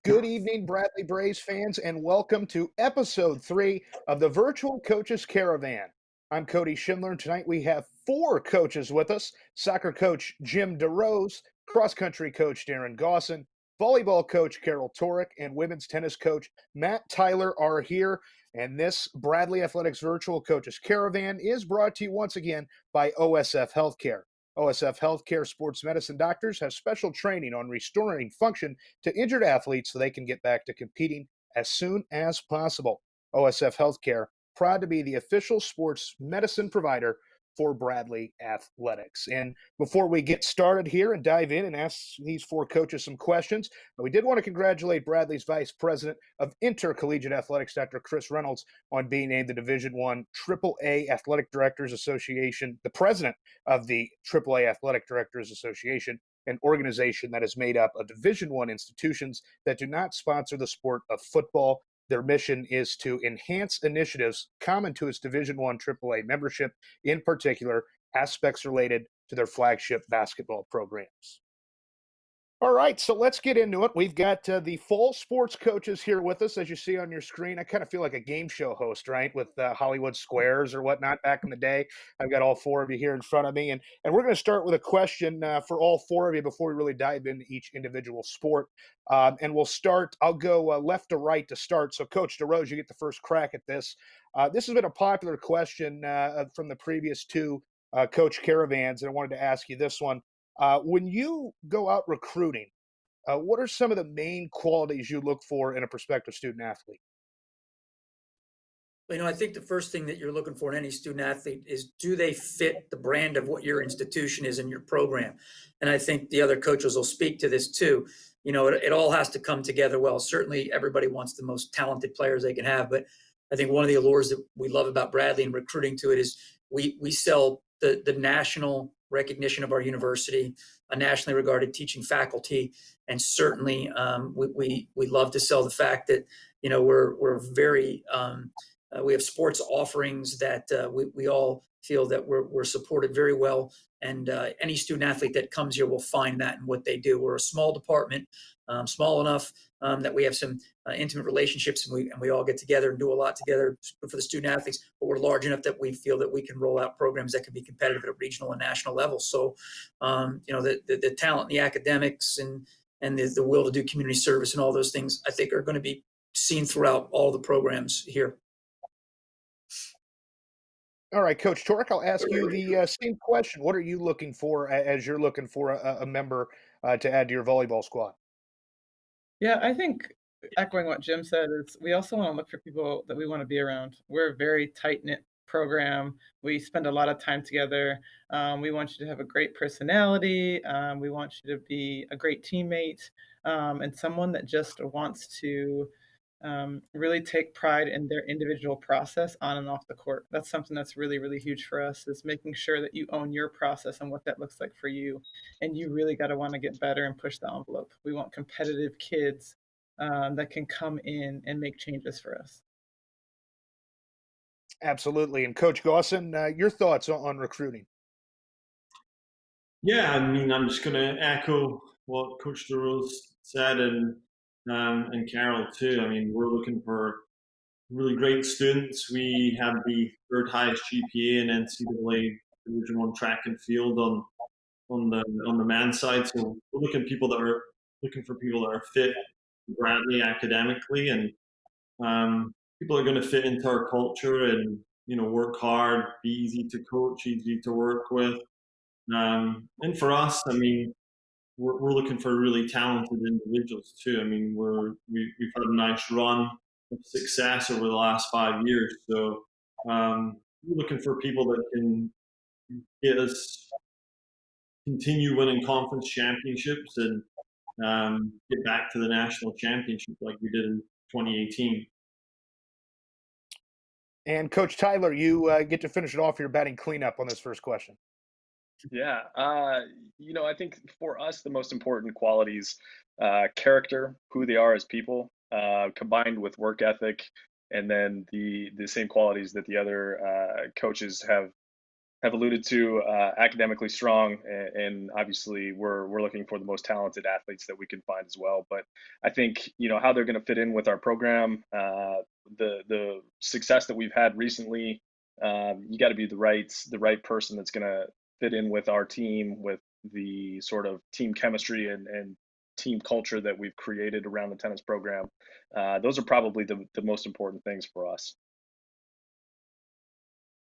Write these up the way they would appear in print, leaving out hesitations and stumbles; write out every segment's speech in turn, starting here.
Good evening, Bradley Braves fans, and welcome to episode 3 of the Virtual Coaches Caravan. I'm Cody Schindler, and tonight we have 4 coaches with us: soccer coach Jim DeRose, cross country coach Darren Gosson, volleyball coach Carol Torek, and women's tennis coach Matt Tyler are here. And this Bradley Athletics Virtual Coaches Caravan is brought to you once again by OSF HealthCare. OSF Healthcare sports medicine doctors have special training on restoring function to injured athletes so they can get back to competing as soon as possible. OSF Healthcare, proud to be the official sports medicine provider for Bradley Athletics. And before we get started here and dive in and ask these 4 coaches some questions, we did want to congratulate Bradley's Vice President of Intercollegiate Athletics, Dr. Chris Reynolds, on being named the Division I AAA Athletic Directors Association, the president of the AAA Athletic Directors Association, an organization that is made up of Division I institutions that do not sponsor the sport of football. Their mission is to enhance initiatives common to its Division I AAA membership, in particular, aspects related to their flagship basketball programs. All right, so let's get into it. We've got the fall sports coaches here with us, as you see on your screen. I kind of feel like a game show host, right, with Hollywood Squares or whatnot back in the day. I've got all 4 of you here in front of me, and we're going to start with a question for all 4 of you before we really dive into each individual sport. And we'll start, I'll go left to right to start. So, Coach DeRose, you get the first crack at this. This has been a popular question from the previous 2 Coach Caravans, and I wanted to ask you this one. When you go out recruiting, what are some of the main qualities you look for in a prospective student athlete? I think the first thing that you're looking for in any student athlete is, do they fit the brand of what your institution is in your program? And I think the other coaches will speak to this too. It all has to come together well. Certainly, everybody wants the most talented players they can have, but I think one of the allures that we love about Bradley and recruiting to it is we sell the national recognition of our university, a nationally regarded teaching faculty, and certainly we love to sell the fact that we're very we have sports offerings that we all feel that we're supported very well. And any student athlete that comes here will find that in what they do. We're a small department, small enough that we have some intimate relationships, and we all get together and do a lot together for the student athletes. But we're large enough that we feel that we can roll out programs that can be competitive at a regional and national level. So, the talent, the academics, and the will to do community service and all those things, I think, are going to be seen throughout all the programs here. All right, Coach Torek, I'll ask you the same question. What are you looking for as you're looking for a member to add to your volleyball squad? Yeah, I think echoing what Jim said is we also want to look for people that we want to be around. We're a very tight-knit program. We spend a lot of time together. We want you to have a great personality. We want you to be a great teammate, and someone that just wants to really take pride in their individual process on and off the court. That's something that's really, really huge for us, is making sure that you own your process and what that looks like for you. And you really got to want to get better and push the envelope. We want competitive kids that can come in and make changes for us. Absolutely. And Coach Gosson, your thoughts on recruiting? Yeah, I mean, I'm just going to echo what Coach DeRose said, and Carol too. I mean, we're looking for really great students. We have the 3rd highest GPA in NCAA Division One track and field on the men's side. So we're looking for people that are fit Bradley academically, and people are going to fit into our culture and work hard, be easy to coach, easy to work with. And for us, I mean, we're looking for really talented individuals too. I mean, we've had a nice run of success over the last 5 years. So we're looking for people that can get us continue winning conference championships and get back to the national championship like we did in 2018. And Coach Tyler, you get to finish it off your batting cleanup on this first question. Yeah, I think for us, the most important qualities, character, who they are as people, combined with work ethic, and then the same qualities that the other coaches have have alluded to, academically strong, and obviously we're looking for the most talented athletes that we can find as well. But I think how they're going to fit in with our program, the success that we've had recently, you got to be the right person that's going to fit in with our team, with the sort of team chemistry and team culture that we've created around the tennis program. Those are probably the most important things for us.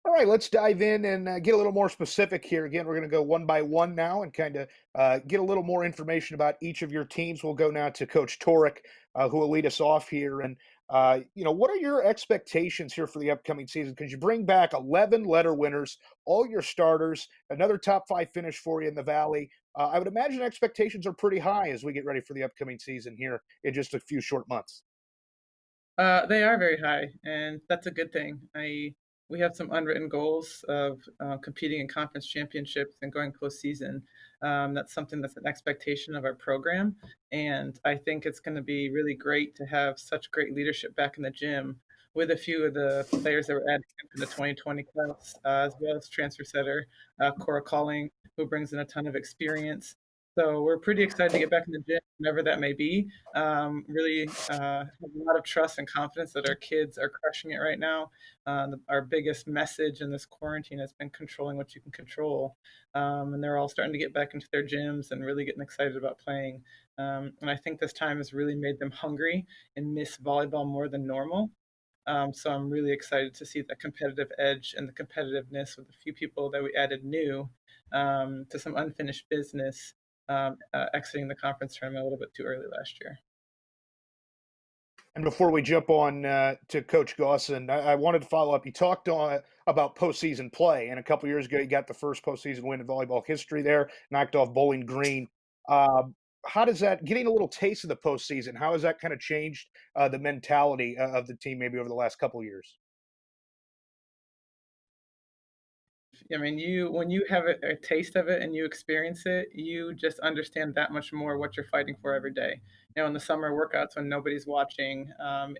All right, let's dive in and get a little more specific here. Again, we're going to go one by one now and kind of get a little more information about each of your teams. We'll go now to Coach Torek, who will lead us off here. And, what are your expectations here for the upcoming season? Because you bring back 11 letter winners, all your starters, another top five finish for you in the Valley. I would imagine expectations are pretty high as we get ready for the upcoming season here in just a few short months. They are very high, and that's a good thing. We have some unwritten goals of competing in conference championships and going postseason. That's something that's an expectation of our program, and I think it's going to be really great to have such great leadership back in the gym with a few of the players that were added in the 2020 class, as well as transfer setter Cora Calling, who brings in a ton of experience. So we're pretty excited to get back in the gym, whenever that may be. Really have a lot of trust and confidence that our kids are crushing it right now. Our biggest message in this quarantine has been controlling what you can control. And they're all starting to get back into their gyms and really getting excited about playing. And I think this time has really made them hungry and miss volleyball more than normal. So I'm really excited to see the competitive edge and the competitiveness with a few people that we added new to some unfinished business, exiting the conference tournament a little bit too early last year. And before we jump on to Coach Gosson, I wanted to follow up. You talked about postseason play, and a couple years ago, you got the first postseason win in volleyball history there, knocked off Bowling Green. Uh, how does that, getting a little taste of the postseason, how has that kind of changed the mentality of the team maybe over the last couple of years? I mean, when you have a taste of it and you experience it, you just understand that much more what you're fighting for every day. In the summer workouts when nobody's watching,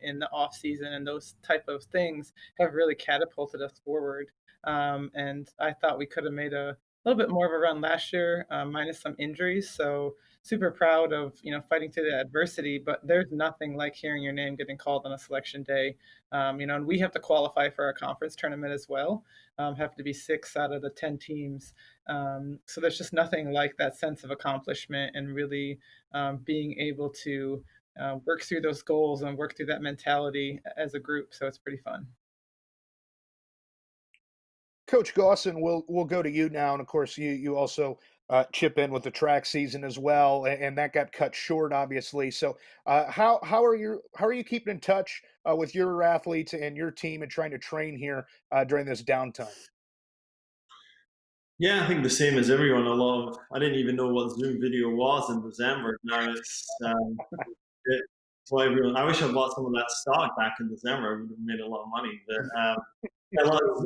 in the off season, and those type of things have really catapulted us forward. And I thought we could have made a little bit more of a run last year, minus some injuries. So super proud of fighting through the adversity. But there's nothing like hearing your name getting called on a selection day. And we have to qualify for our conference tournament as well, have to be 6 out of the 10 teams. So there's just nothing like that sense of accomplishment and really being able to work through those goals and work through that mentality as a group. So it's pretty fun. Coach Gosson, we'll go to you now, and of course, you also chip in with the track season as well, and that got cut short, obviously. So, how are you keeping in touch with your athletes and your team and trying to train here during this downtime? Yeah, I think the same as everyone. I didn't even know what Zoom video was in December. Now it's what everyone. I wish I bought some of that stock back in December. I would have made a lot of money. But a lot of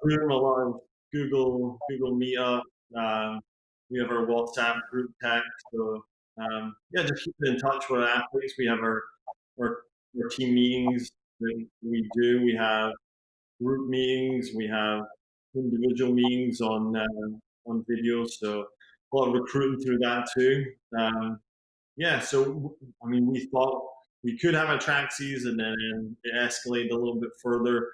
Zoom, a lot of Google Meetup. Um, we have our WhatsApp group text. So yeah, just keeping in touch with our athletes. We have our, our team meetings that we do. We have group meetings. We have individual meetings on video. So a lot of recruiting through that too. Yeah, so I mean, we thought we could have a track season, and it escalated a little bit further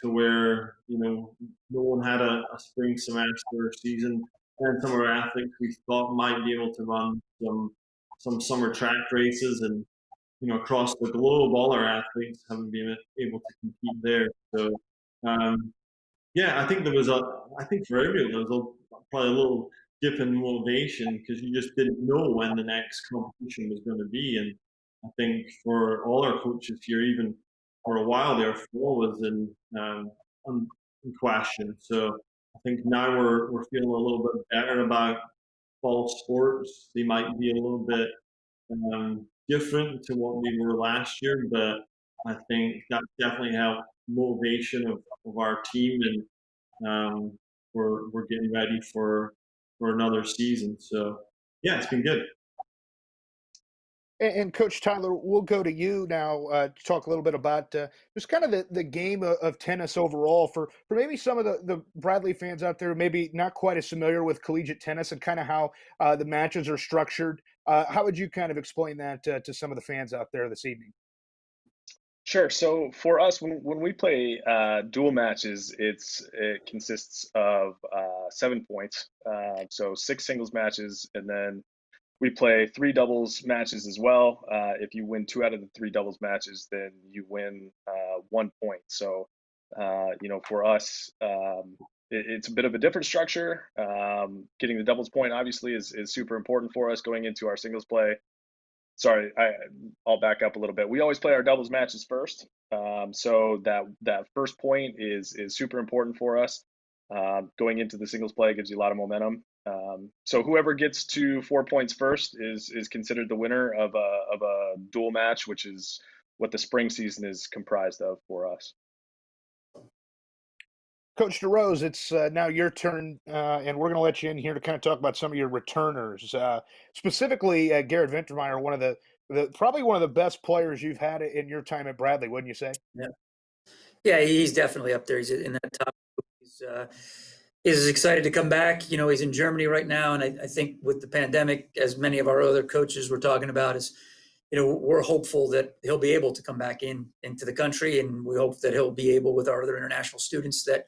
to where no one had a spring semester season, and some of our athletes we thought might be able to run some summer track races, and across the globe, all our athletes haven't been able to compete there. So um, yeah, I think there was I think for everyone there was probably a little dip in motivation because you just didn't know when the next competition was going to be. And I think for all our coaches here, even for a while there, fall was in question. So I think now we're feeling a little bit better about fall sports. They might be a little bit different to what we were last year, but I think that definitely helped motivation of our team, and we're getting ready for another season. So yeah, it's been good. And Coach Tyler, we'll go to you now to talk a little bit about just kind of the game of tennis overall for maybe some of the Bradley fans out there, maybe not quite as familiar with collegiate tennis and kind of how the matches are structured. How would you kind of explain that to some of the fans out there this evening? Sure. So for us, when we play dual matches, it consists of 7 points. So six singles matches, and then we play three doubles matches as well. If you win two out of the three doubles matches, then you win 1 point. So, for us, it's a bit of a different structure. Getting the doubles point obviously is super important for us going into our singles play. Sorry, I'll back up a little bit. We always play our doubles matches first, so that first point is super important for us. Going into the singles play gives you a lot of momentum. So whoever gets to 4 points first is considered the winner of a dual match, which is what the spring season is comprised of for us. Coach DeRose, it's now your turn, and we're going to let you in here to kind of talk about some of your returners. Specifically, Garrett Vintermeyer, one of the probably one of the best players you've had in your time at Bradley, wouldn't you say? Yeah. Yeah, he's definitely up there. He's in that top. He's excited to come back. He's in Germany right now, and I think with the pandemic, as many of our other coaches were talking about, is we're hopeful that he'll be able to come back into the country, and we hope that he'll be able with our other international students that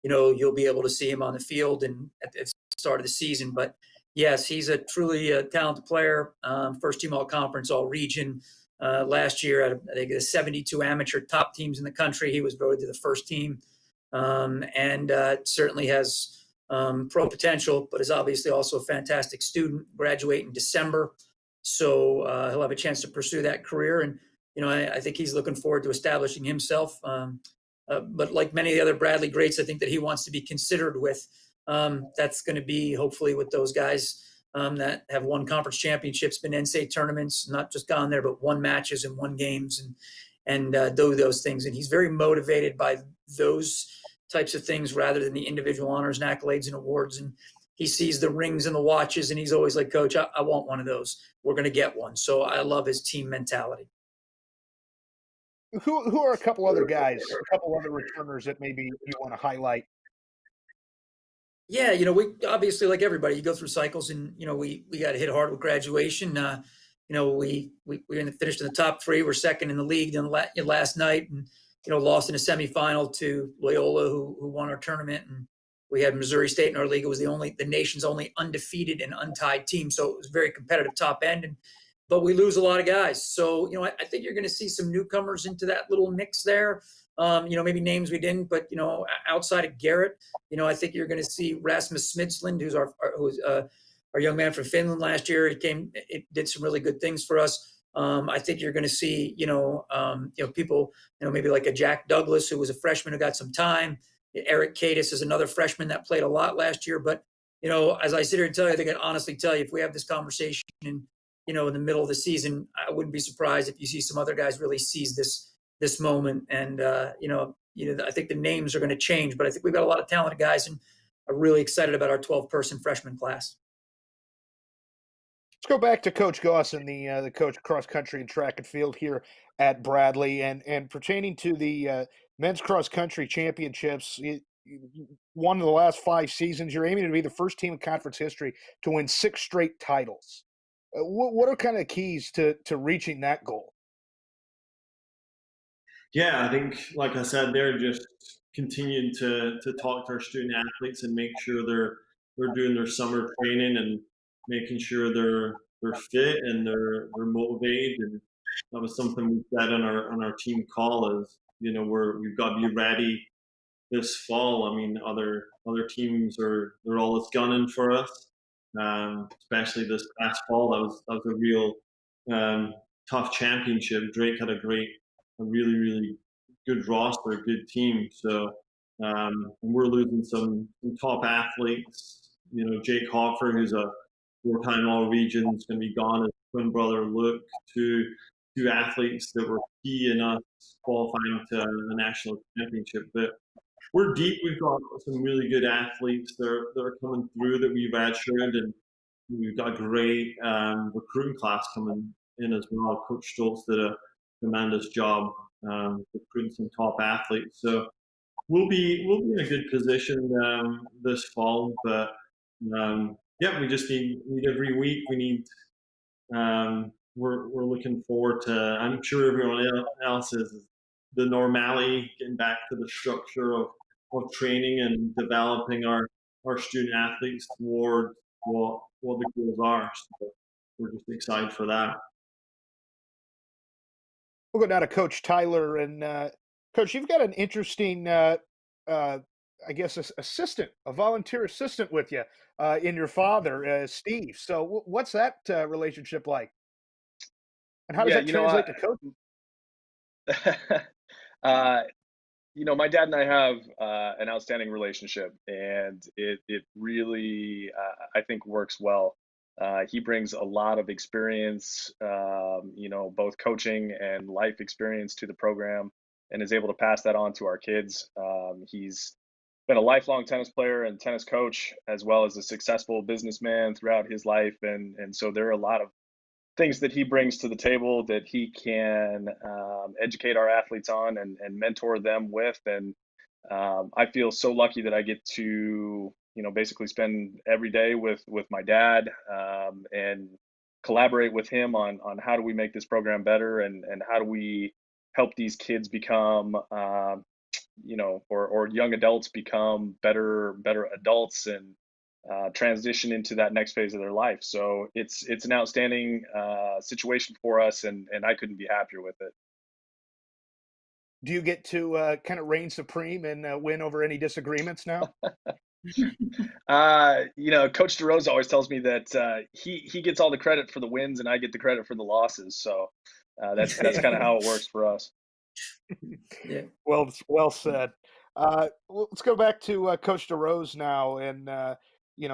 you'll be able to see him on the field and at the start of the season. But yes, he's a truly talented player. First team all conference, all region. Last year, out of I think the 72 amateur top teams in the country, he was voted to the first team, and certainly has pro potential, but is obviously also a fantastic student. Graduate in December, so he'll have a chance to pursue that career. And I think he's looking forward to establishing himself. But like many of the other Bradley greats, I think that he wants to be considered with. That's going to be hopefully with those guys that have won conference championships, been NCAA tournaments, not just gone there, but won matches and won games and do those things. And he's very motivated by those types of things rather than the individual honors and accolades and awards. And he sees the rings and the watches, and he's always like, Coach, I want one of those. We're going to get one. So I love his team mentality. Who are a couple other guys, a couple other returners that maybe you want to highlight? Yeah, we obviously, like everybody, you go through cycles, and we got hit hard with graduation. We finished in the top three. We're second in the league last night, and lost in a semifinal to Loyola, who won our tournament. And we had Missouri State in our league. It was the nation's only undefeated and untied team, so it was a very competitive top end. But we lose a lot of guys, so I think you're going to see some newcomers into that little mix there. Maybe names we didn't, but outside of Garrett, I think you're going to see Rasmus Smidslund, who's our young man from Finland last year. It did some really good things for us. I think you're going to see, people, maybe like a Jack Douglas, who was a freshman who got some time. Eric Cadis is another freshman that played a lot last year. But, as I sit here and tell you, I think I'd honestly tell you, if we have this conversation in the middle of the season, I wouldn't be surprised if you see some other guys really seize this moment. And, I think the names are going to change, but I think we've got a lot of talented guys, and I'm really excited about our 12-person freshman class. Let's go back to Coach Goss and the coach cross country and track and field here at Bradley, and pertaining to the men's cross country championships. One of the last 5 seasons, you're aiming to be the first team in conference history to win 6 straight titles. What are kind of keys to reaching that goal? Yeah, I think, like I said, they're just continuing to talk to our student athletes and make sure they're doing their summer training and making sure they're fit and they're motivated. And that was something we said on our team call is, we've got to be ready this fall. I mean, other teams they're always gunning for us, especially this past fall. That was a real tough championship. Drake had a really, really good roster, good team. So we're losing some top athletes. Jake Hoffer, who's a 4-time All-Region, is going to be gone. His twin brother Luke, two athletes that were key in us qualifying to the national championship. But we're deep. We've got some really good athletes that are coming through that we've redshirted, and we've got a great recruiting class coming in as well. Coach Stoltz did a tremendous job recruiting some top athletes. So we'll be in a good position this fall. But yeah, we just need every week. We need we're looking forward to. I'm sure everyone else is the normality, getting back to the structure of training and developing our student athletes toward what the goals are. So we're just excited for that. We'll go down to Coach Tyler. And Coach, you've got an interesting, I guess, assistant, a volunteer assistant with you in your father, Steve. So what's that relationship like? And how does Yeah, that translate to coaching? uh, my dad and I have an outstanding relationship, and it really I think works well. He brings a lot of experience, both coaching and life experience to the program, and is able to pass that on to our kids. He's been a lifelong tennis player and tennis coach, as well as a successful businessman throughout his life, and so there are a lot of things that he brings to the table that he can educate our athletes on and mentor them with. And I feel so lucky that I get to, basically spend every day with my dad and collaborate with him on how do we make this program better, and how do we help these kids become, or young adults become better adults, and transition into that next phase of their life. So it's an outstanding situation for us, and I couldn't be happier with it. Do you get to kind of reign supreme and win over any disagreements now? Coach DeRose always tells me that he gets all the credit for the wins, and I get the credit for the losses. So that's kind of how it works for us. Yeah. Well said. Let's go back to Coach DeRose now. And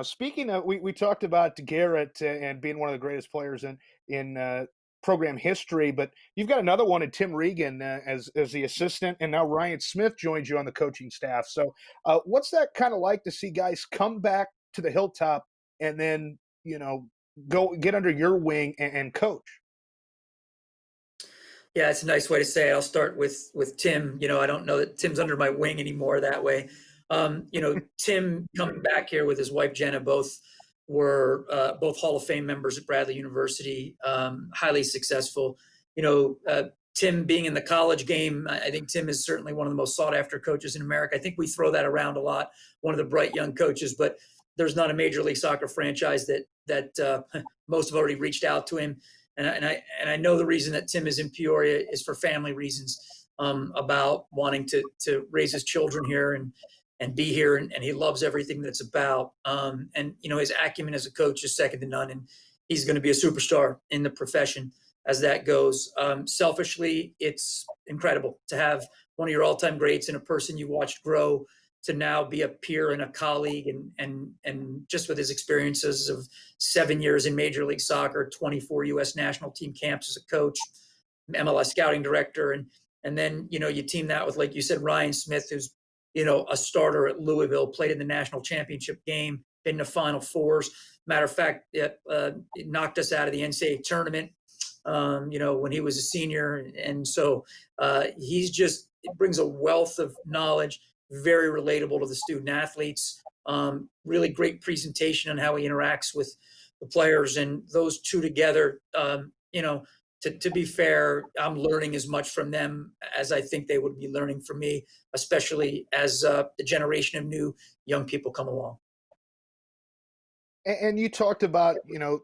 speaking of, we talked about Garrett and being one of the greatest players in program history, but you've got another one in Tim Regan as the assistant, and now Ryan Smith joins you on the coaching staff. So, what's that kind of like to see guys come back to the hilltop and then go get under your wing and coach? Yeah, it's a nice way to say it. I'll start with Tim. I don't know that Tim's under my wing anymore that way. Tim coming back here with his wife Jenna, both were both Hall of Fame members at Bradley University, highly successful. Tim being in the college game, I think Tim is certainly one of the most sought after coaches in America. I think we throw that around a lot, one of the bright young coaches, but there's not a Major League Soccer franchise that most have already reached out to him. And I know the reason that Tim is in Peoria is for family reasons, about wanting to raise his children here and be here, and he loves everything that's about. And his acumen as a coach is second to none, and he's going to be a superstar in the profession as that goes. Selfishly, it's incredible to have one of your all-time greats and a person you watched grow to now be a peer and a colleague, and just with his experiences of 7 years in Major League Soccer, 24 U.S. national team camps as a coach, MLS scouting director, and then you team that with, like you said, Ryan Smith, who's a starter at Louisville, played in the national championship game, been to Final Fours. Matter of fact, it knocked us out of the NCAA tournament, when he was a senior, and so it brings a wealth of knowledge, very relatable to the student athletes, really great presentation on how he interacts with the players, and those two together, to be fair, I'm learning as much from them as I think they would be learning from me, especially as the generation of new young people come along. And you talked about, a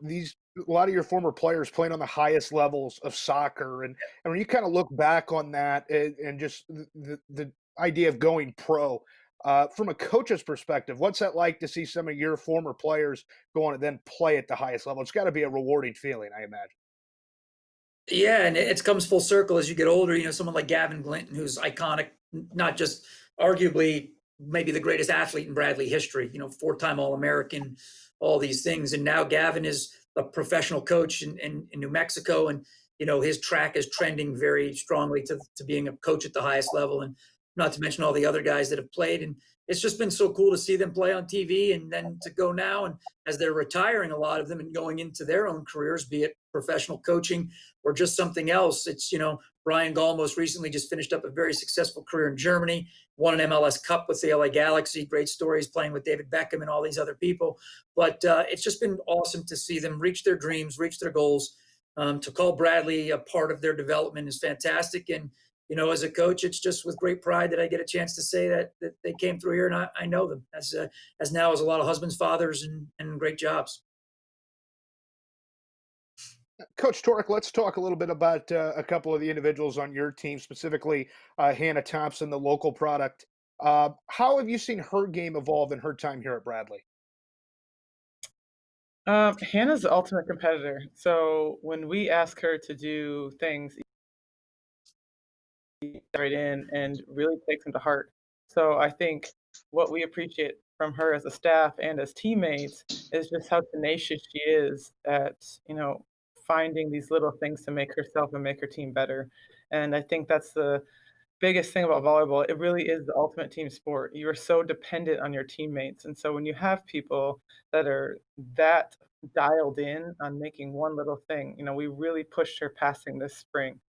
lot of your former players playing on the highest levels of soccer. And when you kind of look back on that and just the idea of going pro, from a coach's perspective, what's that like to see some of your former players go on and then play at the highest level? It's got to be a rewarding feeling, I imagine. Yeah, and it comes full circle as you get older. Someone like Gavin Glinton, who's iconic, not just arguably maybe the greatest athlete in Bradley history, four-time All-American, all these things. And now Gavin is a professional coach in New Mexico, and his track is trending very strongly to being a coach at the highest level, and not to mention all the other guys that have played. And it's just been so cool to see them play on TV and then to go now. And as they're retiring, a lot of them and going into their own careers, be it professional coaching or just something else. Brian Gall most recently just finished up a very successful career in Germany, won an MLS Cup with the LA Galaxy. Great stories playing with David Beckham and all these other people. But it's just been awesome to see them reach their dreams, reach their goals. To call Bradley a part of their development is fantastic. And as a coach, it's just with great pride that I get a chance to say that they came through here, and I know them as now as a lot of husbands, fathers, and great jobs. Coach Torek, let's talk a little bit about a couple of the individuals on your team, specifically Hannah Thompson, the local product. How have you seen her game evolve in her time here at Bradley? Hannah's the ultimate competitor. So when we ask her to do things, right in and really takes them to heart. So I think what we appreciate from her as a staff and as teammates is just how tenacious she is at, finding these little things to make herself and make her team better. And I think that's the biggest thing about volleyball. It really is the ultimate team sport. You are so dependent on your teammates. And so when you have people that are that dialed in on making one little thing, we really pushed her passing this spring.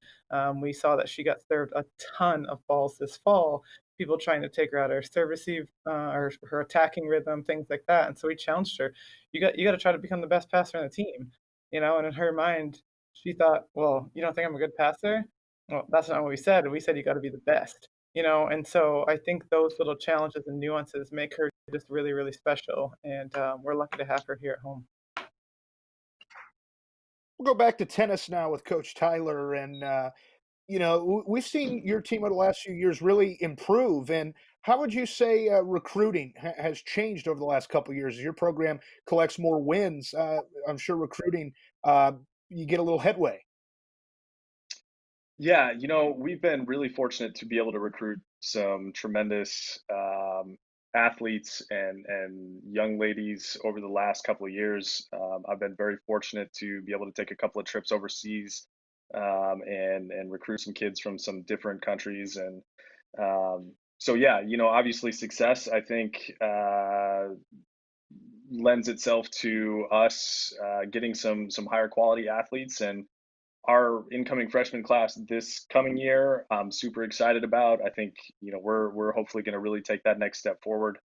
We saw that she got served a ton of balls this fall, people trying to take her out of her serve receive or her attacking rhythm, things like that. And so we challenged her. You got to try to become the best passer on the team, and in her mind, she thought, well, you don't think I'm a good passer? Well, that's not what we said. We said you got to be the best, and so I think those little challenges and nuances make her just really, really special. And we're lucky to have her here at home. We'll go back to tennis now with Coach Tyler. And, we've seen your team over the last few years really improve. And how would you say recruiting has changed over the last couple of years? As your program collects more wins, I'm sure recruiting, you get a little headway. Yeah, we've been really fortunate to be able to recruit some tremendous athletes and young ladies over the last couple of years. I've been very fortunate to be able to take a couple of trips overseas and recruit some kids from some different countries. And so, yeah, obviously success, I think, lends itself to us getting some higher quality athletes. And our incoming freshman class this coming year, I'm super excited about. I think we're hopefully going to really take that next step forward.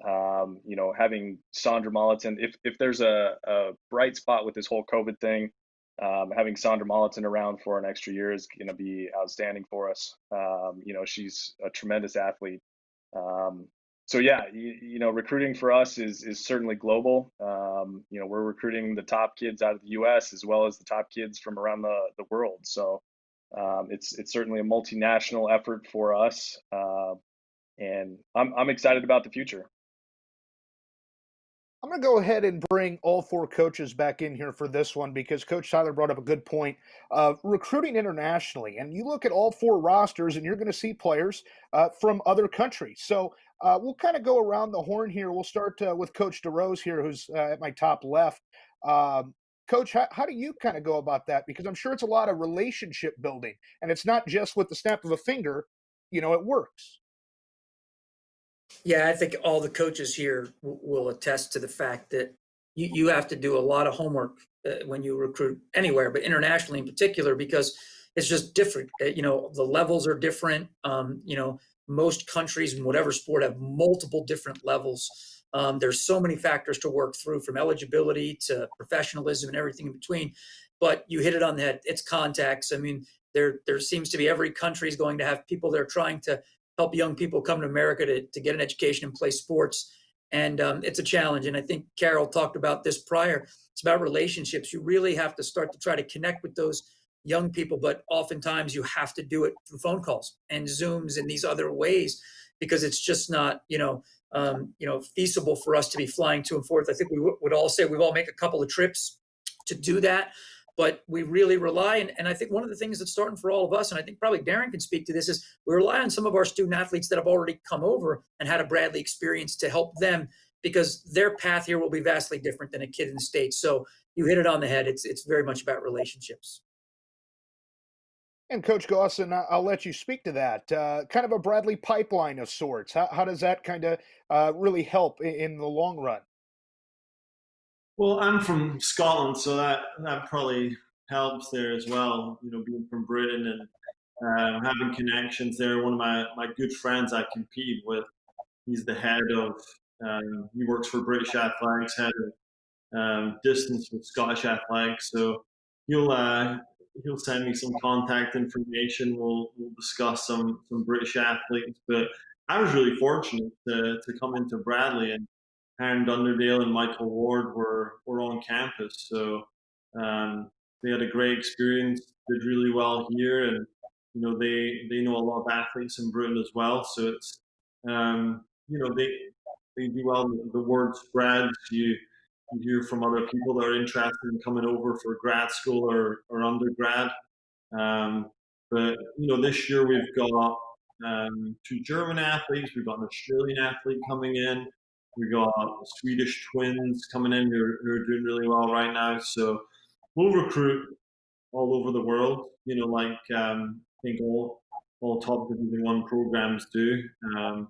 Having Sandra Molliton, if there's a bright spot with this whole COVID thing, having Sandra Molliton around for an extra year is going to be outstanding for us. She's a tremendous athlete. So yeah, recruiting for us is certainly global. We're recruiting the top kids out of the U.S. as well as the top kids from around the world. So it's certainly a multinational effort for us, and I'm excited about the future. I'm going to go ahead and bring all four coaches back in here for this one because Coach Tyler brought up a good point of recruiting internationally. And you look at all four rosters and you're going to see players from other countries. So we'll kind of go around the horn here. We'll start with Coach DeRose here, who's at my top left. Coach, how do you kind of go about that? Because I'm sure it's a lot of relationship building and it's not just with the snap of a finger, it works. Yeah, I think all the coaches here will attest to the fact that you have to do a lot of homework when you recruit anywhere, but internationally in particular, because it's just different. The levels are different. Most countries in whatever sport have multiple different levels. There's so many factors to work through, from eligibility to professionalism and everything in between. But you hit it on the head. It's contacts. I mean, there seems to be every country is going to have people that are trying to help young people come to America to get an education and play sports. And it's a challenge. And I think Carol talked about this prior. It's about relationships. You really have to start to try to connect with those young people, but oftentimes you have to do it through phone calls and Zooms and these other ways, because it's just not, feasible for us to be flying to and forth. I think we would all say we've all make a couple of trips to do that, but we really rely. And I think one of the things that's starting for all of us, and I think probably Darren can speak to this, is we rely on some of our student athletes that have already come over and had a Bradley experience to help them, because their path here will be vastly different than a kid in the States. So you hit it on the head. It's very much about relationships. And Coach Gosson, I'll let you speak to that. Kind of a Bradley pipeline of sorts. How does that kind of really help in the long run? Well, I'm from Scotland, so that probably helps there as well. You know, being from Britain and having connections there. One of my good friends I compete with, he's the head of. He works for British Athletics, head of distance with Scottish Athletics. So he'll uh, he'll send me some contact information. We'll discuss some British athletes. But I was really fortunate to come into Bradley, and Aaron Dunderdale and Michael Ward were on campus. So um, they had a great experience. Did really well here, and you know they know a lot of athletes in Britain as well. So it's you know they do well. The word spreads. You hear from other people that are interested in coming over for grad school or undergrad. Um, but you know, this year we've got two German athletes. We've got an Australian athlete coming in. We got Swedish twins coming in who are doing really well right now. So we'll recruit all over the world. You know, like I think all top Division One programs do. And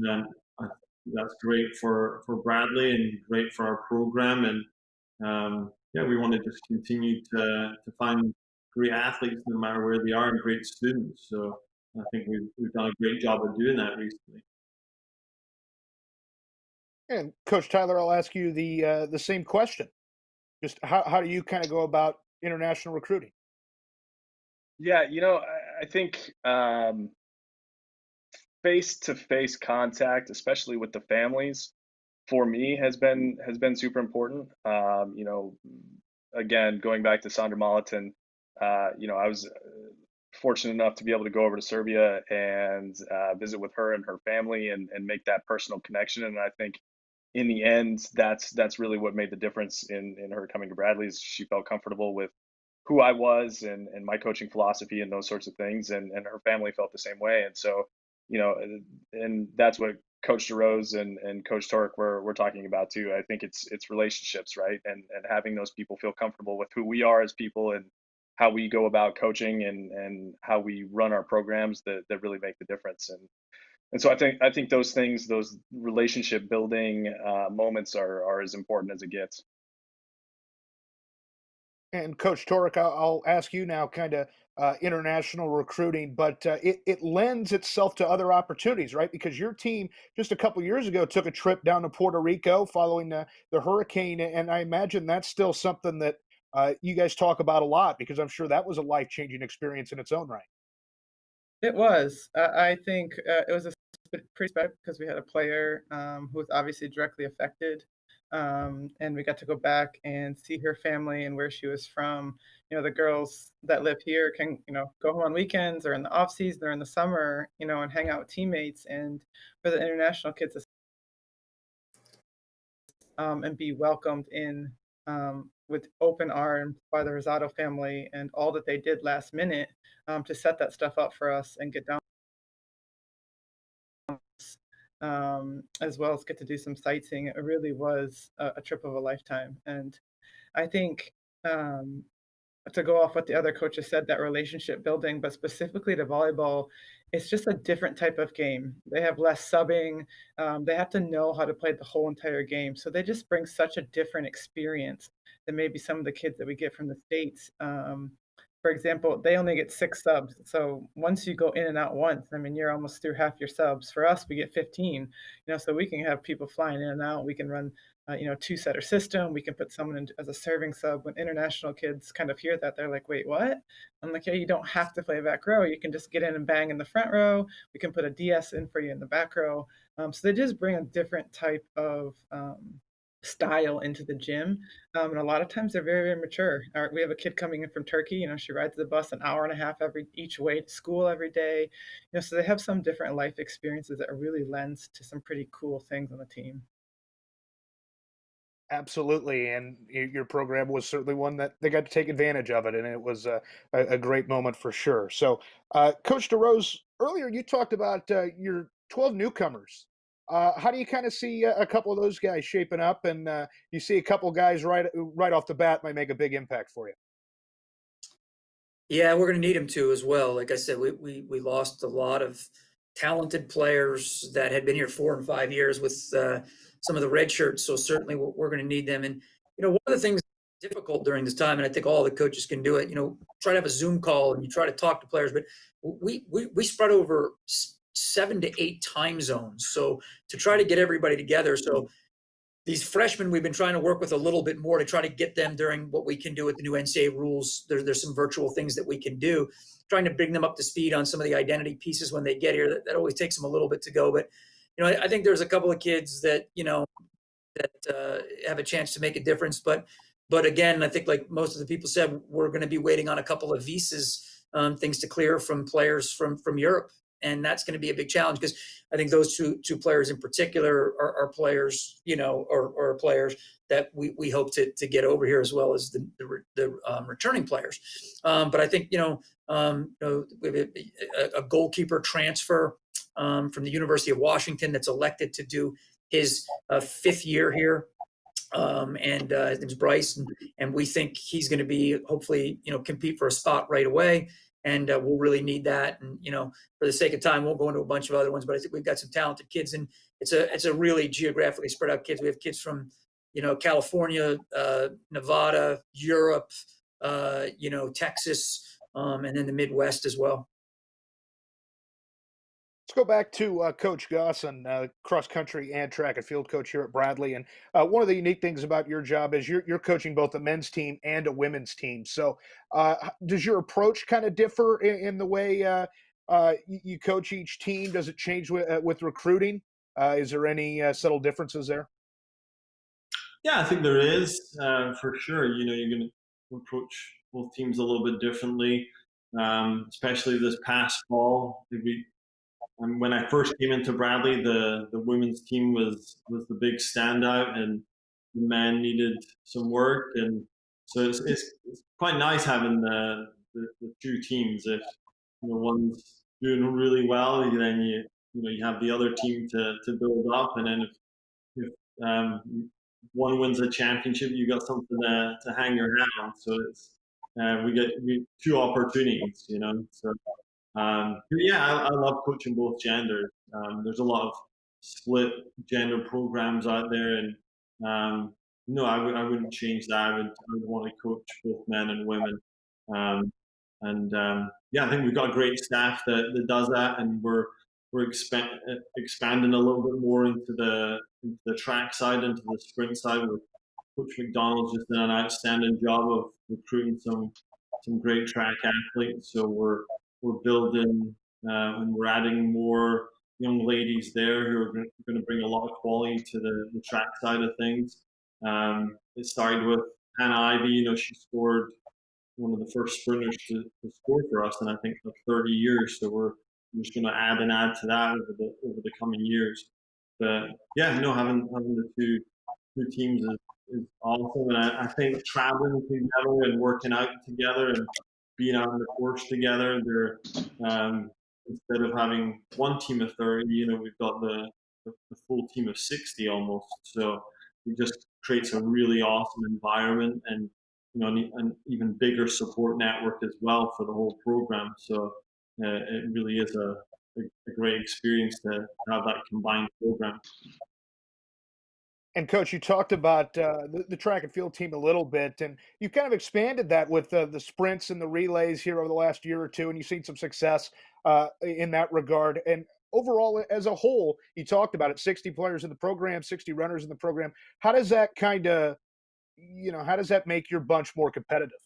I think that's great for Bradley and great for our program. And yeah, we want to just continue to find great athletes no matter where they are and great students. So I think we've done a great job of doing that recently. And Coach Tyler, I'll ask you the same question. Just how do you kind of go about international recruiting? Yeah, I think face-to-face contact, especially with the families, for me has been super important. Again, going back to Sandra Moliton, I was fortunate enough to be able to go over to Serbia and visit with her and her family and make that personal connection. And I think in the end, that's really what made the difference in her coming to Bradley's. She felt comfortable with who I was and my coaching philosophy and those sorts of things, and her family felt the same way. And so, and that's what Coach DeRose and Coach Torque were talking about too. I think it's relationships, right? And having those people feel comfortable with who we are as people and how we go about coaching and how we run our programs that really make the difference. And so I think those things, those relationship building moments are as important as it gets. And Coach Torek, I'll ask you now, kind of international recruiting, but it lends itself to other opportunities, right? Because your team just a couple years ago took a trip down to Puerto Rico following the hurricane, and I imagine that's still something that you guys talk about a lot because I'm sure that was a life changing experience in its own right. It was. I think it was a pretty special because we had a player who was obviously directly affected, and we got to go back and see her family and where she was from. The girls that live here can go home on weekends or in the off season or in the summer, and hang out with teammates. And for the international kids, and be welcomed in with open arms by the Rosado family and all that they did last minute to set that stuff up for us and get down, as well as get to do some sightseeing. It really was a trip of a lifetime. And I think to go off what the other coaches said, that relationship building, but specifically to volleyball, it's just a different type of game. They have less subbing. They have to know how to play the whole entire game. So they just bring such a different experience than maybe some of the kids that we get from the States. For example, they only get 6 subs. So once you go in and out once, I mean, you're almost through half your subs. For us, we get 15, so we can have people flying in and out. We can run two-setter system. We can put someone in as a serving sub. When international kids kind of hear that, they're like, wait, what? I'm like, yeah, you don't have to play back row. You can just get in and bang in the front row. We can put a DS in for you in the back row. So they just bring a different type of style into the gym. And a lot of times they're very, very mature. We have a kid coming in from Turkey. She rides the bus an hour and a half each way to school every day. So they have some different life experiences that really lends to some pretty cool things on the team. Absolutely, and your program was certainly one that they got to take advantage of it, and it was a great moment for sure. So, Coach DeRose, earlier you talked about your 12 newcomers. How do you kind of see a couple of those guys shaping up, and you see a couple guys right off the bat might make a big impact for you? Yeah, we're going to need him to as well. Like I said, we lost a lot of talented players that had been here 4 and 5 years with some of the red shirts. So certainly we're going to need them. And one of the things difficult during this time, and I think all the coaches can do it. Try to have a Zoom call and you try to talk to players, but we spread over 7 to 8 time zones. So to try to get everybody together. So these freshmen we've been trying to work with a little bit more to try to get them during what we can do with the new NCAA rules. There's some virtual things that we can do, trying to bring them up to speed on some of the identity pieces when they get here. That always takes them a little bit to go. But, I think there's a couple of kids that, have a chance to make a difference. But again, I think like most of the people said, we're going to be waiting on a couple of visas, things to clear from players from Europe. And that's going to be a big challenge because I think those two players in particular are players, or players that we hope to get over here as well as the returning players. But I think, we have a goalkeeper transfer from the University of Washington that's elected to do his 5th year here. And his name's Bryce, and we think he's going to be hopefully compete for a spot right away, and we'll really need that. And for the sake of time, we'll go into a bunch of other ones, but I think we've got some talented kids, and it's a really geographically spread out kids. We have kids from California, Nevada, Europe, Texas, and then the Midwest as well. Let's go back to Coach Gus, and cross country and track and field coach here at Bradley. And one of the unique things about your job is you're coaching both a men's team and a women's team. So does your approach kind of differ in the way you coach each team? Does it change with recruiting? Is there any subtle differences there? Yeah, I think there is for sure. You're going to approach both teams a little bit differently, especially this past fall. When I first came into Bradley, the women's team was the big standout, and the men needed some work, and so it's quite nice having the two teams. If one's doing really well, then you have the other team to build up, and then if one wins a championship, you got something to hang your hat on. So we get two opportunities, So yeah, I love coaching both genders. There's a lot of split gender programs out there, and no, I wouldn't change that. I would want to coach both men and women. Um, and yeah, I think we've got a great staff that does that, and we're expanding a little bit more into the track side, into the sprint side. With Coach McDonald's just done an outstanding job of recruiting some great track athletes. So we're building and we're adding more young ladies there who are going to bring a lot of quality to the track side of things. It started with Hannah Ivy. She scored one of the first sprinters to score for us in I think like 30 years. So we're just going to add to that over the coming years. But yeah, having the two teams is awesome, and I think traveling together and working out together and being out on the course together, instead of having one team of 30, we've got the full team of 60 almost. So it just creates a really awesome environment, and an even bigger support network as well for the whole program. So it really is a great experience to have that combined program. And Coach, you talked about the track and field team a little bit, and you've kind of expanded that with the sprints and the relays here over the last year or two, and you've seen some success in that regard. And overall, as a whole, you talked about it: 60 players in the program, 60 runners in the program. How does that how does that make your bunch more competitive?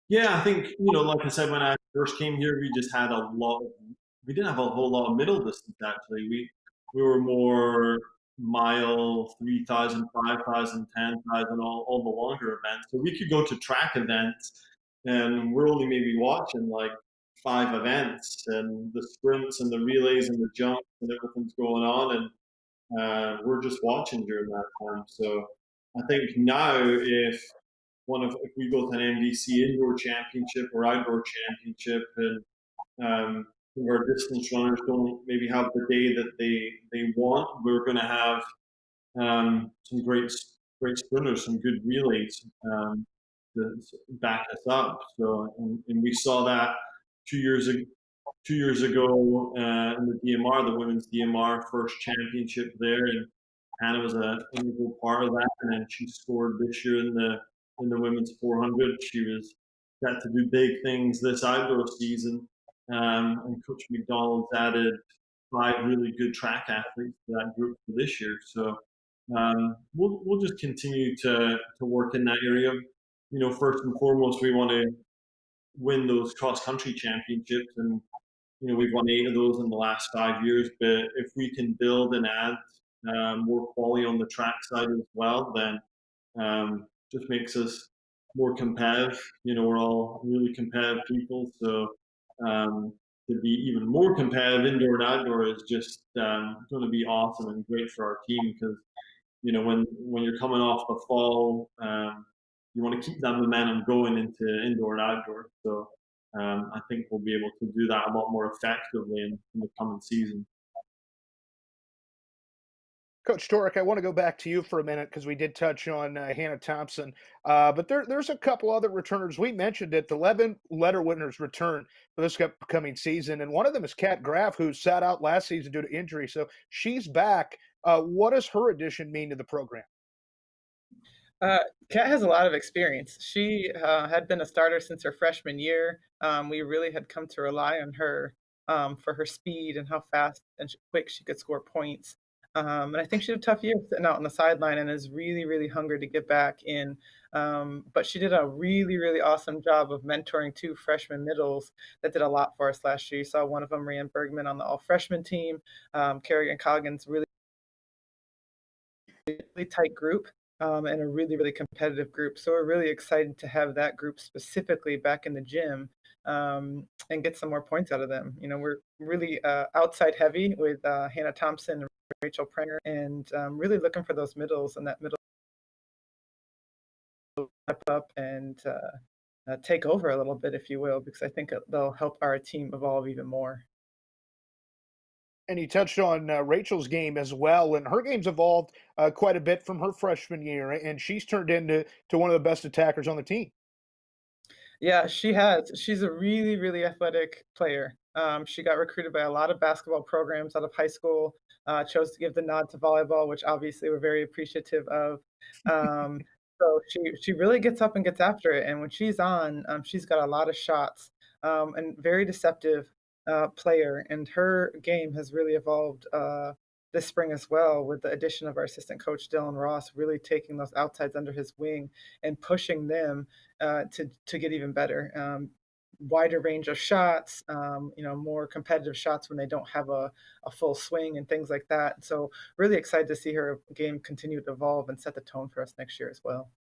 Yeah, I think like I said, when I first came here, we just had we didn't have a whole lot of middle distance actually. We were more mile, 3,000, 5,000, 10,000, all the longer events. So we could go to track events, and we're only maybe watching like 5 events, and the sprints and the relays and the jumps and everything's going on, and we're just watching during that time. So I think now if we go to an MVC indoor championship or outdoor championship, and our distance runners don't maybe have the day that they want, we're going to have some great sprinters, some good relays. to back us up. So, and we saw that 2 years ago. 2 years ago in the DMR, the women's DMR first championship there, and Hannah was an integral part of that. And then she scored this year in the women's 400. She was got to do big things this outdoor season, and Coach McDonald's added 5 really good track athletes to that group for this year. So we'll just continue to work in that area. You know, first and foremost, we want to win those cross country championships, and you know we've won 8 of those in the last 5 years. But if we can build and add more quality on the track side as well, then just makes us more competitive. You know, we're all really competitive people, so to be even more competitive indoor and outdoor is just going to be awesome and great for our team, because you know when you're coming off the fall, you want to keep that momentum going into indoor and outdoor. So I think we'll be able to do that a lot more effectively in the coming season. Coach Torek, I want to go back to you for a minute because we did touch on Hannah Thompson, but there's a couple other returners. We mentioned it, the 11 letter winners return for this upcoming season, and one of them is Kat Graf, who sat out last season due to injury. So she's back. What does her addition mean to the program? Kat has a lot of experience. She had been a starter since her freshman year. We really had come to rely on her for her speed and how fast and quick she could score points. And I think she had a tough year sitting out on the sideline and is really, really hungry to get back in. But she did a really, really awesome job of mentoring 2 freshman middles that did a lot for us last year. You saw one of them, Rhiann Bergman, on the all freshman team. Kerrigan Coggins, really, really tight group. And a really, really competitive group. So we're really excited to have that group specifically back in the gym and get some more points out of them. You know, we're really outside heavy with Hannah Thompson and Rachel Prenger, and really looking for those middles and that middle step up and take over a little bit, if you will, because I think they'll help our team evolve even more. And you touched on Rachel's game as well, and her game's evolved quite a bit from her freshman year, and she's turned into one of the best attackers on the team. Yeah, she has. She's a really, really athletic player. She got recruited by a lot of basketball programs out of high school, chose to give the nod to volleyball, which obviously we're very appreciative of. Um, so she really gets up and gets after it. And when she's on, she's got a lot of shots and very deceptive player. And her game has really evolved this spring as well, with the addition of our assistant coach Dylan Ross, really taking those outsides under his wing and pushing them to get even better. Wider range of shots, you know, more competitive shots when they don't have a full swing and things like that. So really excited to see her game continue to evolve and set the tone for us next year as well.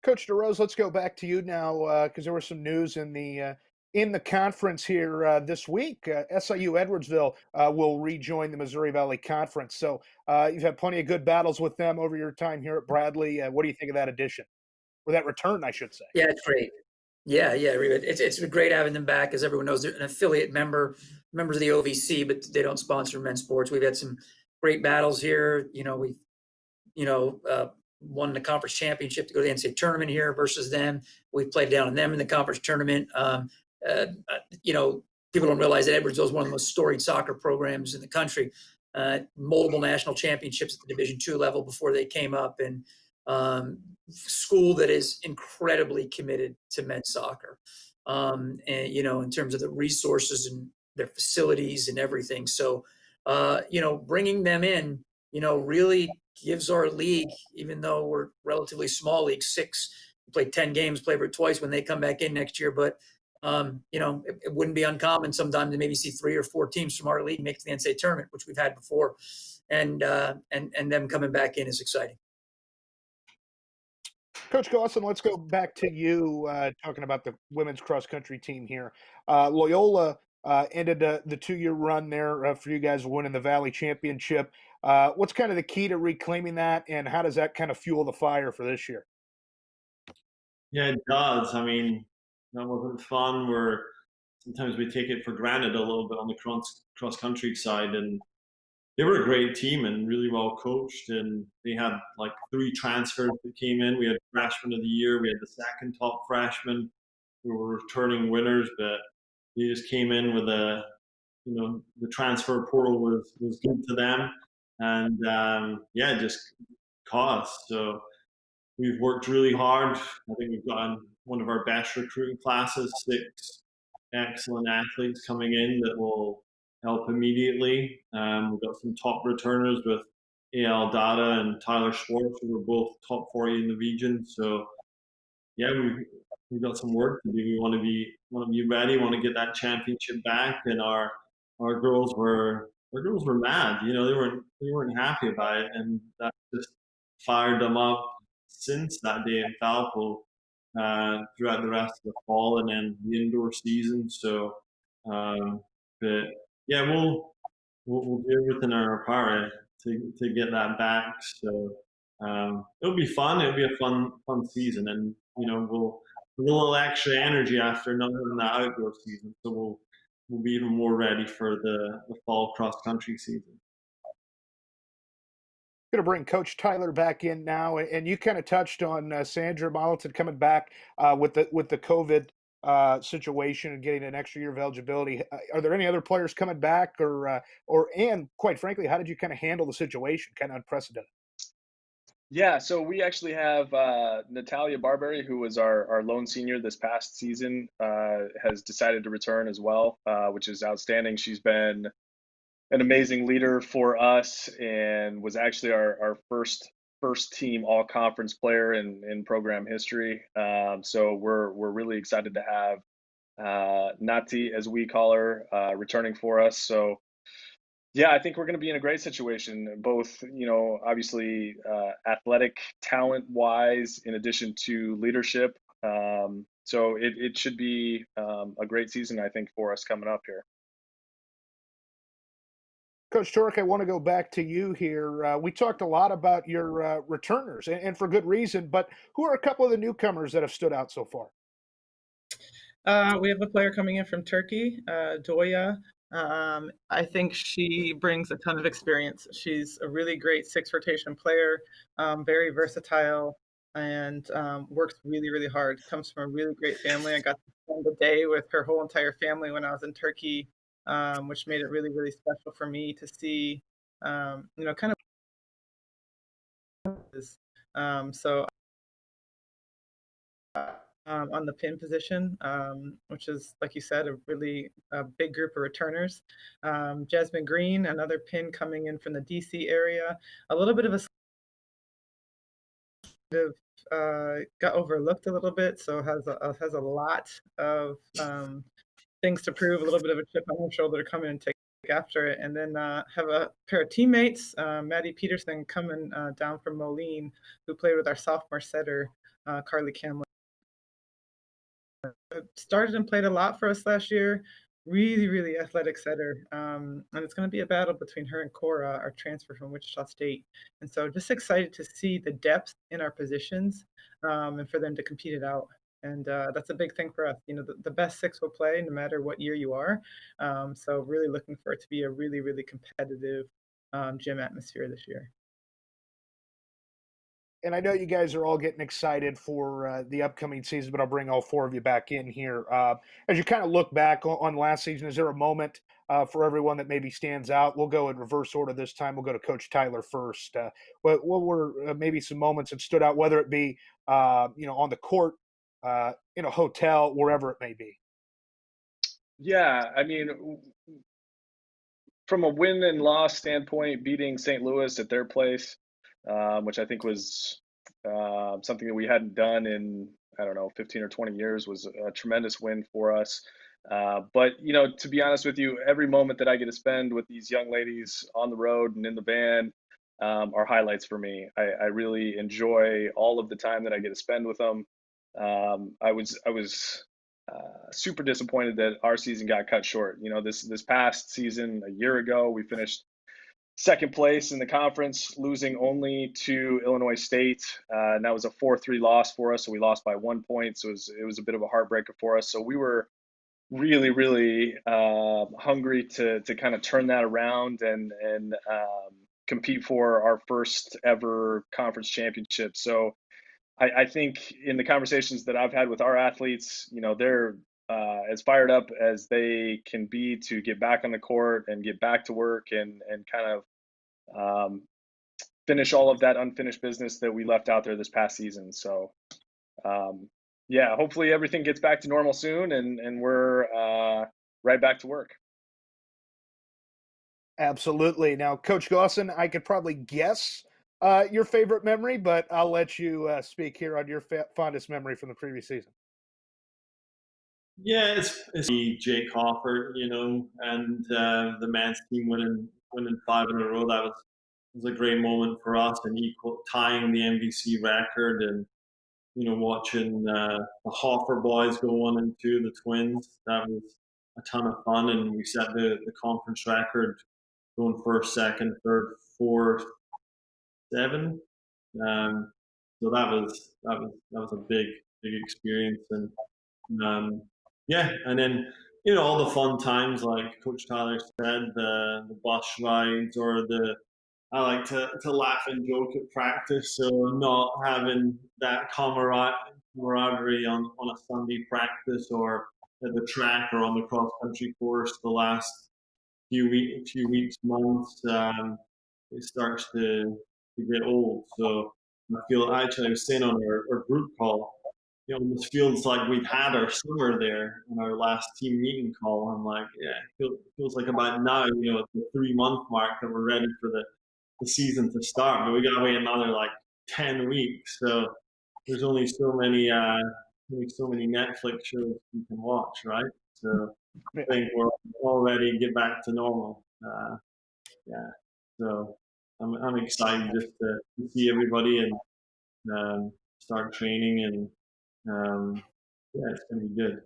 Coach DeRose, let's go back to you now because there was some news in the conference here this week. SIU Edwardsville will rejoin the Missouri Valley Conference. So you've had plenty of good battles with them over your time here at Bradley. What do you think of that addition, or that return, I should say? Yeah, it's great. Yeah, yeah, it's great having them back. As everyone knows, they're an affiliate members of the OVC, but they don't sponsor men's sports. We've had some great battles here. You know, we've won the conference championship to go to the NCAA tournament here versus them. We've played down on them in the conference tournament. You know, people don't realize that Edwardsville is one of the most storied soccer programs in the country. Multiple national championships at the Division II level before they came up, and school that is incredibly committed to men's soccer. And you know, in terms of the resources and their facilities and everything. So, you know, bringing them in, you know, really gives our league, even though we're relatively small league, 6, we played 10 games, play for it twice when they come back in next year. But you know, it wouldn't be uncommon sometimes to maybe see 3 or 4 teams from our league make the NCAA tournament, which we've had before, and them coming back in is exciting. Coach Gosson, let's go back to you talking about the women's cross country team here. Loyola ended the 2-year run there for you guys winning the Valley Championship. What's kind of the key to reclaiming that, and how does that kind of fuel the fire for this year? Yeah, it does. I mean, that wasn't fun. Where sometimes we take it for granted a little bit on the cross country side, and they were a great team and really well coached. And they had like 3 transfers that came in. We had freshman of the year. We had the second top freshman who were returning winners, but they just came in with the transfer portal was good to them. And yeah, just caught us. So we've worked really hard. I think we've gotten one of our best recruiting classes, 6 excellent athletes coming in that will help immediately. We've got some top returners with AL Data and Tyler Schwartz, who were both top 40 in the region. So yeah, we've got some work to do. We want to be ready. Want to get that championship back, and our girls were mad. They weren't happy about it, and that just fired them up since that day in Valpo throughout the rest of the fall and then the indoor season. So, but yeah, we'll do everything in our power to get that back. So it'll be fun. It'll be a fun season, and we'll a little extra energy after not having that outdoor season. So we'll be even more ready for the fall cross country season. Going to bring Coach Tyler back in now, and you kind of touched on Sandra Mollison coming back with the COVID situation and getting an extra year of eligibility. Are there any other players coming back, and quite frankly, how did you kind of handle the situation? Kind of unprecedented. Yeah, so we actually have Natalia Barberry, who was our lone senior this past season, has decided to return as well, which is outstanding. She's been an amazing leader for us and was actually our first team all conference player in program history. So we're really excited to have Nati, as we call her, returning for us. So yeah, I think we're going to be in a great situation, both, obviously athletic talent wise, in addition to leadership. So it should be a great season, I think, for us coming up here. Coach Turk, I want to go back to you here. We talked a lot about your returners, and for good reason, but who are a couple of the newcomers that have stood out so far? We have a player coming in from Turkey, Doya. I think she brings a ton of experience. She's a really great 6 rotation player, very versatile, and works really, really hard. Comes from a really great family. I got to spend a day with her whole entire family when I was in Turkey, which made it really, really special for me to see, kind of. So on the pin position, which is, like you said, a really big group of returners. Jasmine Green, another pin coming in from the DC area. A little bit of got overlooked a little bit, so has a lot of things to prove. A little bit of a chip on her shoulder to come in and take after it, and then have a pair of teammates, Maddy Peterson coming down from Moline, who played with our sophomore setter, Carly Camlin. Started and played a lot for us last year. Really, really athletic setter. And it's going to be a battle between her and Cora, our transfer from Wichita State. And so just excited to see the depth in our positions and for them to compete it out. And that's a big thing for us. The best 6 will play no matter what year you are. So really looking for it to be a really, really competitive gym atmosphere this year. And I know you guys are all getting excited for the upcoming season, but I'll bring all 4 of you back in here. As you kind of look back on last season, is there a moment for everyone that maybe stands out? We'll go in reverse order this time. We'll go to Coach Tyler first. What were maybe some moments that stood out, whether it be on the court, in a hotel, wherever it may be? Yeah, I mean, from a win and loss standpoint, beating St. Louis at their place, which I think was something that we hadn't done in, I don't know, 15 or 20 years, was a tremendous win for us. But, to be honest with you, every moment that I get to spend with these young ladies on the road and in the van are highlights for me. I really enjoy all of the time that I get to spend with them. I was super disappointed that our season got cut short. This past season, a year ago, we finished second place in the conference, losing only to Illinois State, and that was a 4-3 loss for us. So we lost by 1 point. So it was a bit of a heartbreaker for us. So we were really, really hungry to kind of turn that around and compete for our first ever conference championship. So I think in the conversations that I've had with our athletes, they're as fired up as they can be to get back on the court and get back to work and kind of finish all of that unfinished business that we left out there this past season. So yeah, hopefully everything gets back to normal soon and we're right back to work. Absolutely. Now, Coach Gawson, I could probably guess your favorite memory, but I'll let you speak here on your fondest memory from the previous season. Yeah, it's Jake Hoffert, and the men's team winning 5 in a row. That was a great moment for us, and tying the MVC record, and watching the Hoffer boys go 1 and 2, the twins. That was a ton of fun, and we set the conference record, going first, second, third, fourth, 7. So that was a big experience, and yeah, and then all the fun times, like Coach Tyler said, the bus rides, or I like to laugh and joke at practice, so not having that camaraderie on a Sunday practice or at the track or on the cross country course the last few weeks, months, it starts to get old. So I was saying on our group call, it almost feels like we've had our summer there in our last team meeting call. I'm like, yeah, it feels like about now, at the 3-month mark, that we're ready for the season to start, but we got to wait another like 10 weeks. So there's only so many Netflix shows you can watch, right? So I think we're all ready to get back to normal. Yeah, so I'm excited just to see everybody and start training, and yeah, it's gonna be good.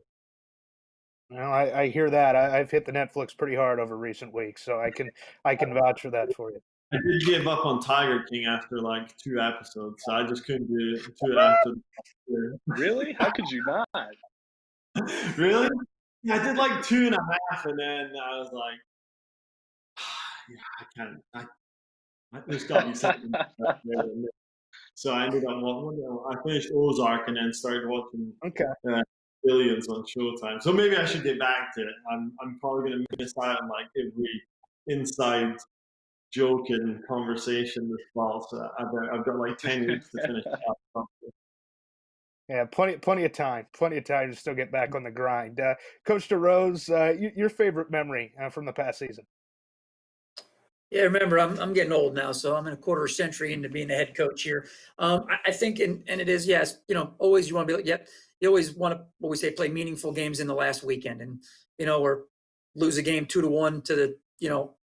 Well, I hear that. I've hit the Netflix pretty hard over recent weeks, so I can vouch for that for you. I did give up on Tiger King after like 2 episodes, so I just couldn't do it after. Really? How could you not? Really? Yeah, I did like 2.5, and then I was like, yeah, I can't. There's got to be something. So I ended up I finished Ozark and then started watching Billions on Showtime. So maybe I should get back to it. I'm probably going to miss out on like every inside joke and conversation this fall. So I've got like 10 weeks to finish it up. Yeah, plenty of time to still get back on the grind. Coach DeRose, your favorite memory from the past season? Yeah, remember, I'm getting old now, so I'm in a quarter century into being the head coach here. I think, and it is, yes, always you want to be like, yep, you always want to, what we say, play meaningful games in the last weekend, and or lose a game 2-1 to the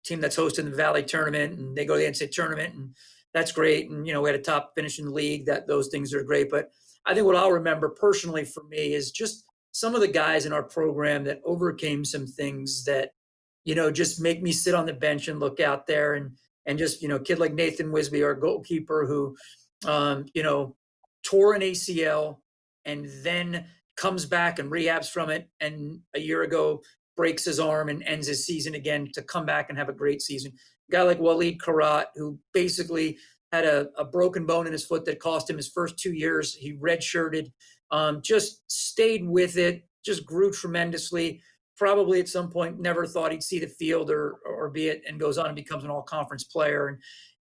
team that's hosting the Valley tournament, and they go to the NCAA tournament, and that's great, and we had a top finish in the league. Those things are great, but I think what I'll remember personally for me is just some of the guys in our program that overcame some things that just make me sit on the bench and look out there, and just, a kid like Nathan Wisby, our goalkeeper, who, tore an ACL and then comes back and rehabs from it. And a year ago breaks his arm and ends his season again to come back and have a great season. A guy like Waleed Karat, who basically had a broken bone in his foot that cost him his first 2 years. He redshirted, just stayed with it, just grew tremendously. Probably at some point never thought he'd see the field or be it, and goes on and becomes an all-conference player. And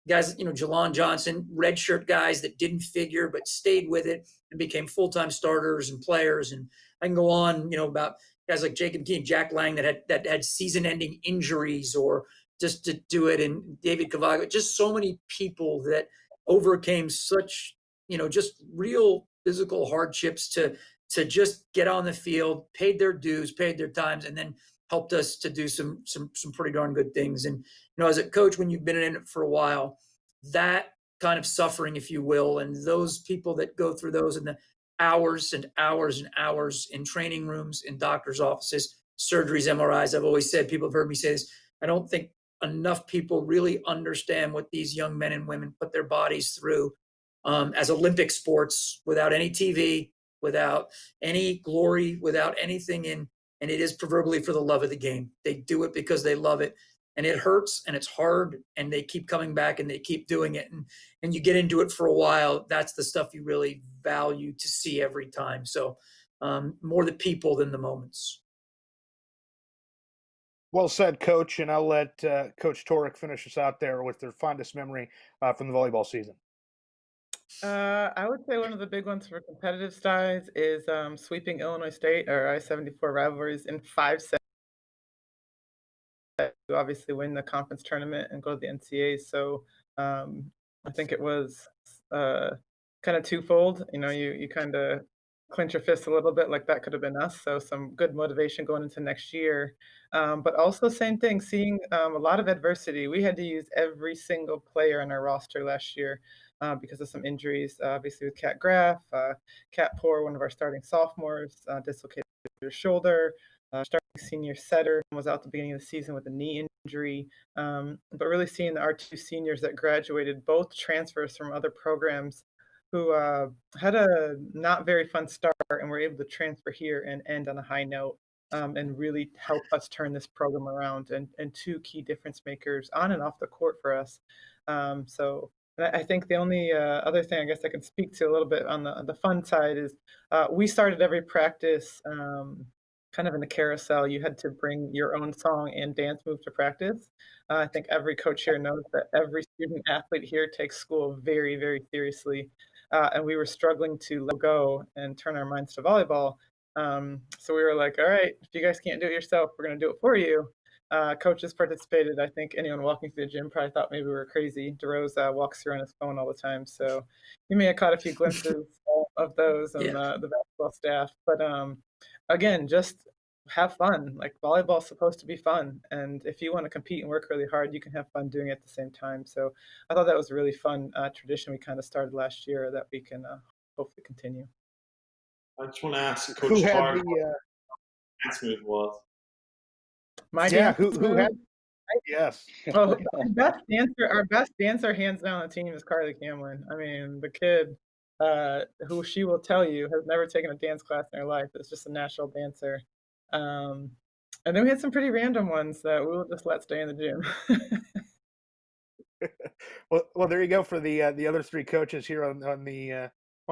guys, Jelon Johnson, redshirt guys that didn't figure but stayed with it and became full-time starters and players. And I can go on, about guys like Jacob Key and Jack Lang that had season-ending injuries or just to do it, and David Cavago, just so many people that overcame such, just real physical hardships to just get on the field, paid their dues, paid their times, and then helped us to do some pretty darn good things. And as a coach, when you've been in it for a while, that kind of suffering, if you will, and those people that go through those, and the hours and hours and hours in training rooms, in doctors' offices, surgeries, MRIs. I've always said, people have heard me say this, I don't think enough people really understand what these young men and women put their bodies through as Olympic sports, without any TV, without any glory, without anything in and it is proverbially for the love of the game. They do it because they love it, and it hurts and it's hard, and they keep coming back and they keep doing it. And you get into it for a while. That's the stuff you really value to see every time. So more the people than the moments. Well said, Coach. And I'll let Coach Torek finish us out there with their fondest memory from the volleyball season. I would say one of the big ones for competitive styles is sweeping Illinois State or I-74 rivalries in 5 sets to obviously win the conference tournament and go to the NCAA. So I think it was kind of twofold. You know, you kind of clench your fist a little bit, like that could have been us. So some good motivation going into next year. But also same thing, seeing a lot of adversity. We had to use every single player on our roster last year because of some injuries. Obviously with Graf, Kat Poor, one of our starting sophomores, dislocated her shoulder. Starting senior setter was out the beginning of the season with a knee injury. But really seeing our two seniors that graduated, both transfers from other programs, who had a not very fun start and were able to transfer here and end on a high note and really help us turn this program around, and two key difference makers on and off the court for us. So I think the only other thing I guess I can speak to a little bit on the fun side is we started every practice kind of in the carousel. You had to bring your own song and dance move to practice. I think every coach here knows that every student athlete here takes school very, very seriously. And we were struggling to let go and turn our minds to volleyball. So we were like, all right, if you guys can't do it yourself, we're going to do it for you. Coaches participated. I think anyone walking through the gym probably thought maybe we were crazy. DeRose walks through on his phone all the time. So you may have caught a few glimpses of those and the basketball staff. But again, just have fun. Like volleyball's supposed to be fun. And if you want to compete and work really hard, you can have fun doing it at the same time. So I thought that was a really fun tradition we kind of started last year that we can hopefully continue. I just want to ask Who Coach had Tarr the what dance move was. My yeah? dance Who move? had? Yes. Well, our best dancer hands down on the team is Carly Camlin. I mean, the kid, who she will tell you has never taken a dance class in her life. It's just a natural dancer. And then we had some pretty random ones that we will just let stay in the gym. Well, there you go for the other three coaches here on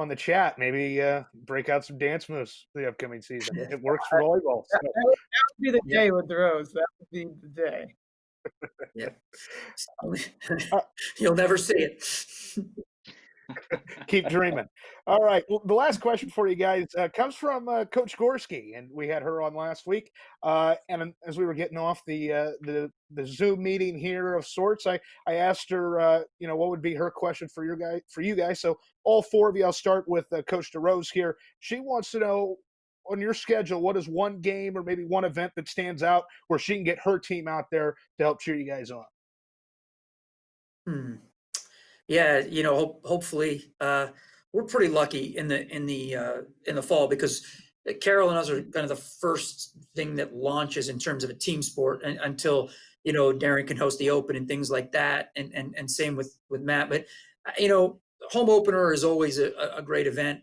the chat. Maybe break out some dance moves for the upcoming season. It works for volleyball. So. That would be the day with DeRose. That would be the day. Yeah. You'll never see it. Keep dreaming. All right. Well, the last question for you guys comes from Coach Gorski, and we had her on last week. And as we were getting off the Zoom meeting here of sorts, I asked her, what would be her question for you guys. So all four of you, I'll start with Coach DeRose here. She wants to know, on your schedule, what is one game or maybe one event that stands out where she can get her team out there to help cheer you guys on? Yeah, hopefully we're pretty lucky in the fall because Carol and us are kind of the first thing that launches in terms of a team sport until Darren can host the Open and things like that, and same with Matt. But home opener is always a great event.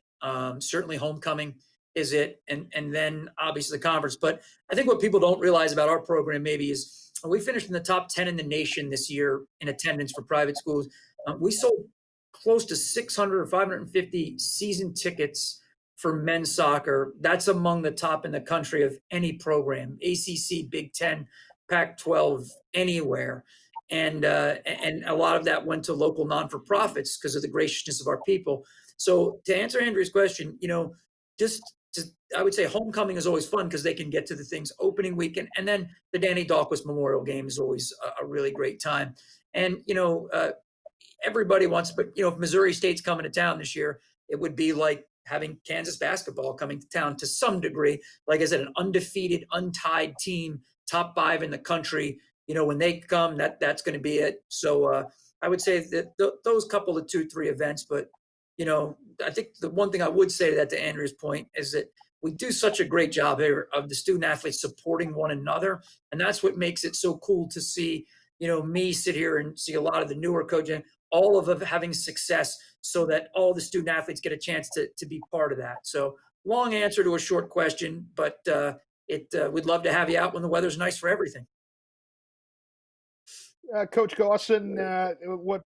Certainly homecoming is it, and then obviously the conference. But I think what people don't realize about our program maybe is we finished in the top 10 in the nation this year in attendance for private schools. We sold close to 600 or 550 season tickets for men's soccer. That's among the top in the country of any program, ACC, Big Ten, Pac-12, anywhere. And a lot of that went to local non-for-profits because of the graciousness of our people. So to answer Andrew's question, I would say homecoming is always fun because they can get to the things opening weekend. And then the Danny Dahlquist Memorial Game is always a really great time. And, everybody wants, but if Missouri State's coming to town this year, it would be like having Kansas basketball coming to town to some degree. Like I said, an undefeated, untied team, top 5 in the country. When they come, that's going to be it. So I would say that those couple of 2-3 events. But I think the one thing I would say to Andrew's point is that we do such a great job here of the student athletes supporting one another, and that's what makes it so cool to see. Me sit here and see a lot of the newer coaching, all of them having success so that all the student athletes get a chance to be part of that. So long answer to a short question, but we'd love to have you out when the weather's nice for everything. Coach Gawson, what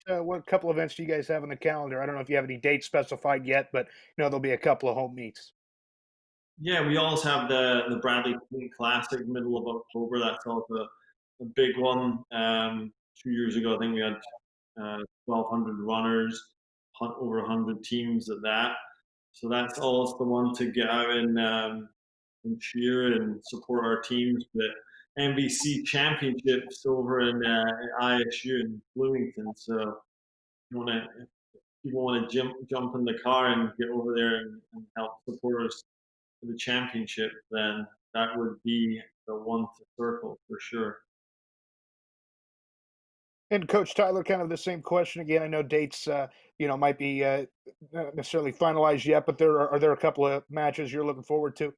couple events do you guys have on the calendar? I don't know if you have any dates specified yet, but there'll be a couple of home meets. Yeah, we always have the Bradley King Classic, middle of October. That's also a big one. 2 years ago, I think we had 1,200 runners, over 100 teams at that. So that's always the one to get out and cheer and support our teams. But NBC Championships over in ISU in Bloomington. So if people want to jump in the car and get over there and help support us for the championship, then that would be the one to circle for sure. And Coach Tyler, kind of the same question again. I know dates, might be not necessarily finalized yet, but are there a couple of matches you're looking forward to?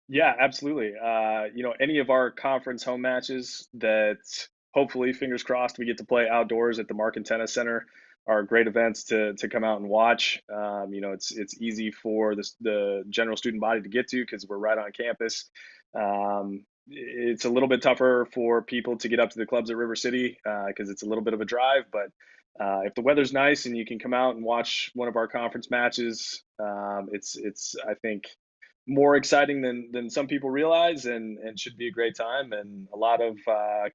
Yeah, absolutely. Any of our conference home matches that hopefully, fingers crossed, we get to play outdoors at the Markin Tennis Center are great events to come out and watch. It's easy for the general student body to get to because we're right on campus. It's a little bit tougher for people to get up to the clubs at River City because it's a little bit of a drive. But if the weather's nice and you can come out and watch one of our conference matches, it's I think more exciting than some people realize, and should be a great time and a lot of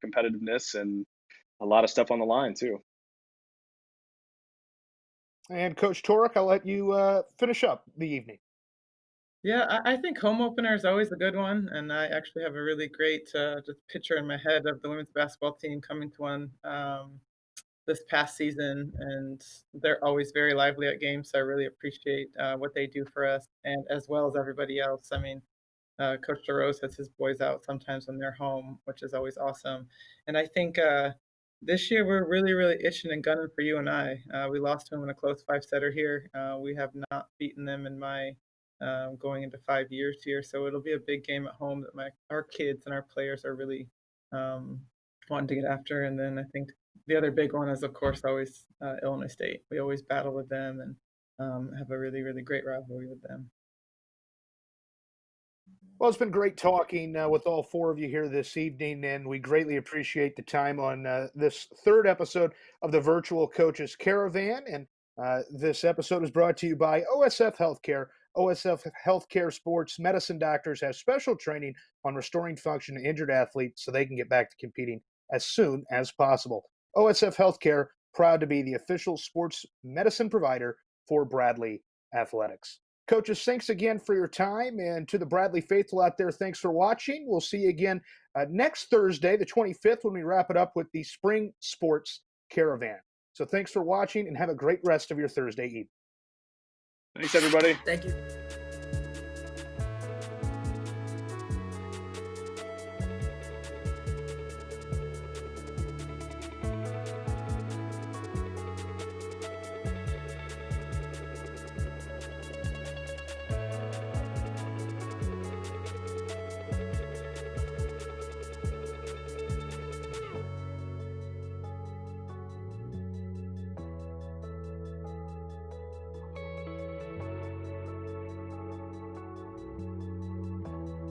competitiveness and a lot of stuff on the line too. And Coach Torek, I'll let you finish up the evening. Yeah, I think home opener is always a good one, and I actually have a really great just picture in my head of the women's basketball team coming to one this past season, and they're always very lively at games. So I really appreciate what they do for us, and as well as everybody else. I mean, Coach DeRose has his boys out sometimes when they're home, which is always awesome. And I think this year we're really, really itching and gunning for UNI. We lost to them in a close five-setter here. We have not beaten them in my going into 5 years here, so it'll be a big game at home that our kids and our players are really wanting to get after. And then I think the other big one is, of course, always Illinois State. We always battle with them and have a really, really great rivalry with them. Well, it's been great talking with all four of you here this evening, and we greatly appreciate the time on this third episode of the Virtual Coaches Caravan. And this episode is brought to you by OSF HealthCare. OSF HealthCare sports medicine doctors have special training on restoring function to injured athletes so they can get back to competing as soon as possible. OSF HealthCare, proud to be the official sports medicine provider for Bradley Athletics. Coaches, thanks again for your time, and to the Bradley faithful out there, thanks for watching. We'll see you again next Thursday, the 25th, when we wrap it up with the Spring Sports Caravan. So thanks for watching, and have a great rest of your Thursday evening. Thanks, everybody. Thank you.